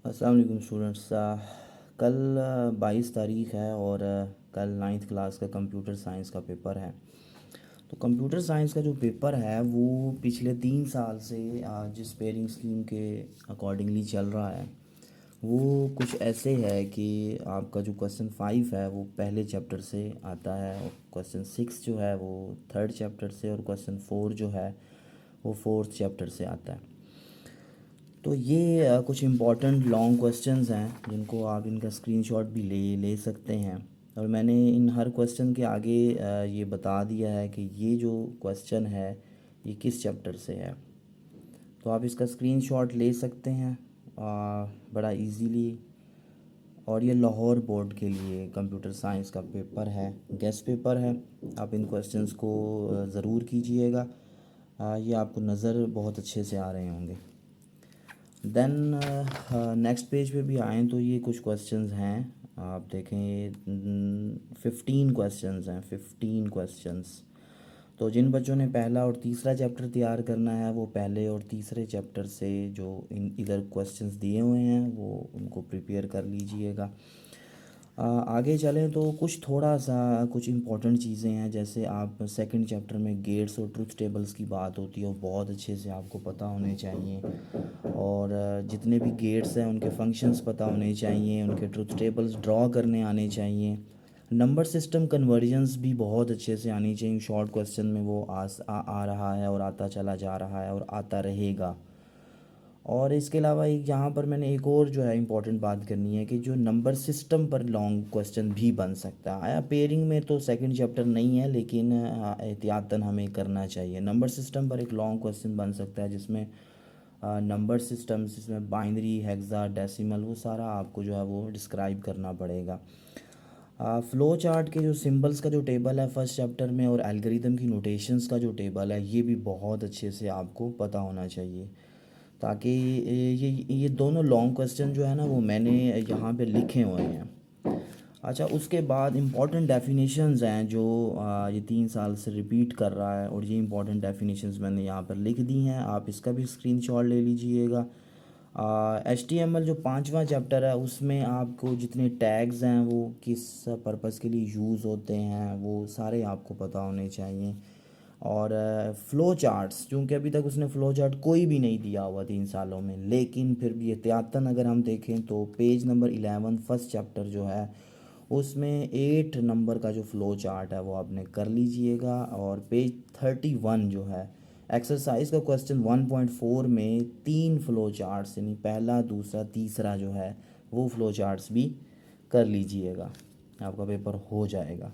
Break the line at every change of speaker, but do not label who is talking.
अस्सलाम वालेकुम स्टूडेंट्स। कल 22 तारीख है और कल 9th क्लास का कंप्यूटर साइंस का पेपर है। तो कंप्यूटर साइंस का जो पेपर है वो पिछले 3 साल से जिस पेयरिंग स्कीम के अकॉर्डिंगली चल रहा है वो कुछ ऐसे है कि आपका जो क्वेश्चन 5 है वो पहले चैप्टर से आता है, और क्वेश्चन 6 जो है वो थर्ड चैप्टर से, और क्वेश्चन 4 जो है वो फोर्थ चैप्टर से आता है। तो ये कुछ इम्पॉर्टेंट लॉन्ग क्वेश्चंस हैं जिनको आप इनका स्क्रीनशॉट भी ले ले सकते हैं। और मैंने इन हर क्वेश्चन के आगे ये बता दिया है कि ये जो क्वेश्चन है ये किस चैप्टर से है। तो आप इसका स्क्रीनशॉट ले सकते हैं बड़ा इजीली। और ये लाहौर बोर्ड के लिए कंप्यूटर साइंस का पेपर है, गेस्ट पेपर है। आप इन क्वेश्चंस को ज़रूर कीजिएगा। ये आपको नज़र बहुत अच्छे से आ रहे होंगे। देन नेक्स्ट पेज पे भी आएँ तो ये कुछ क्वेश्चंस हैं, आप देखें ये 15 क्वेश्चंस हैं, 15 क्वेश्चंस। तो जिन बच्चों ने पहला और तीसरा चैप्टर तैयार करना है वो पहले और तीसरे चैप्टर से जो इन इधर क्वेश्चंस दिए हुए हैं वो उनको प्रिपेयर कर लीजिएगा। आगे चलें तो कुछ थोड़ा सा कुछ इम्पोर्टेंट चीज़ें हैं, जैसे आप सेकंड चैप्टर में गेट्स और ट्रुथ टेबल्स की बात होती है वो बहुत अच्छे से आपको पता होने चाहिए। और जितने भी गेट्स हैं उनके फंक्शंस पता होने चाहिए, उनके ट्रुथ टेबल्स ड्रॉ करने आने चाहिए। नंबर सिस्टम कन्वर्जन्स भी बहुत अच्छे से आनी चाहिए। शॉर्ट क्वेश्चन में वो आ रहा है और आता चला जा रहा है और आता रहेगा। और इसके अलावा एक यहाँ पर मैंने एक और जो है इम्पोर्टेंट बात करनी है कि जो नंबर सिस्टम पर लॉन्ग क्वेश्चन भी बन सकता है। आया पेयरिंग में तो सेकंड चैप्टर नहीं है, लेकिन एहतियातन हमें करना चाहिए। नंबर सिस्टम पर एक लॉन्ग क्वेश्चन बन सकता है जिसमें नंबर सिस्टम्स, जिसमें बाइनरी, हेक्सा, डेसिमल, वो सारा आपको जो है वो डिस्क्राइब करना पड़ेगा। फ़्लो चार्ट के जो सिंबल्स का जो टेबल है फर्स्ट चैप्टर में, और एल्गोरिदम की नोटेशंस का जो टेबल है ये भी बहुत अच्छे से आपको पता होना चाहिए, ताकि ये दोनों लॉन्ग क्वेश्चन जो है ना वो मैंने यहाँ पे लिखे हुए हैं। अच्छा, उसके बाद इम्पॉर्टेंट डेफिनेशंस हैं जो ये 3 साल से रिपीट कर रहा है, और ये इम्पॉर्टेंट डेफिनेशंस मैंने यहाँ पर लिख दी हैं, आप इसका भी स्क्रीनशॉट ले लीजिएगा। HTML जो 5वां चैप्टर है उसमें आपको जितने टैग्स हैं वो किस पर्पज़ के लिए यूज़ होते हैं वो सारे आपको पता होने चाहिए। और फ़्लो चार्ट्स, चूँकि अभी तक उसने फ़्लो चार्ट कोई भी नहीं दिया हुआ 3 सालों में, लेकिन फिर भी एहतियातन अगर हम देखें तो पेज नंबर 11 फर्स्ट चैप्टर जो है उसमें 8 नंबर का जो फ़्लो चार्ट है वो आपने कर लीजिएगा। और पेज 31 जो है एक्सरसाइज का क्वेश्चन 1.4 में 3 फ़्लो चार्ट्स, यानी पहला, दूसरा, तीसरा जो है वो फ़्लो चार्ट्स भी कर लीजिएगा, आपका पेपर हो जाएगा।